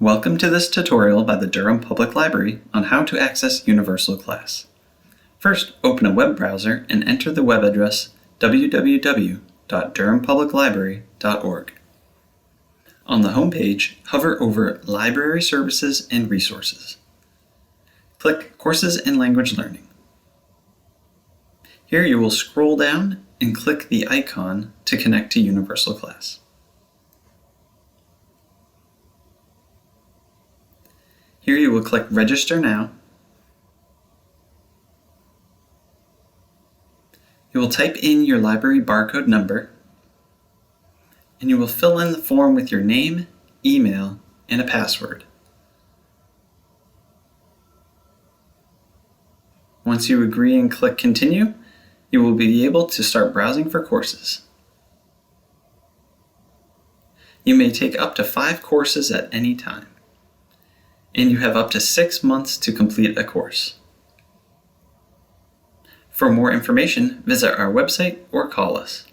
Welcome to this tutorial by the Durham Public Library on how to access Universal Class. First, open a web browser and enter the web address www.durhampubliclibrary.org. On the home page, hover over Library Services and Resources. Click Courses and Language Learning. Here you will scroll down and click the icon to connect to Universal Class. Here you will click Register Now. You will type in your library barcode number, and you will fill in the form with your name, email, and a password. Once you agree and click Continue, you will be able to start browsing for courses. You may take up to 5 courses at any time, and you have up to 6 months to complete a course. For more information, visit our website or call us.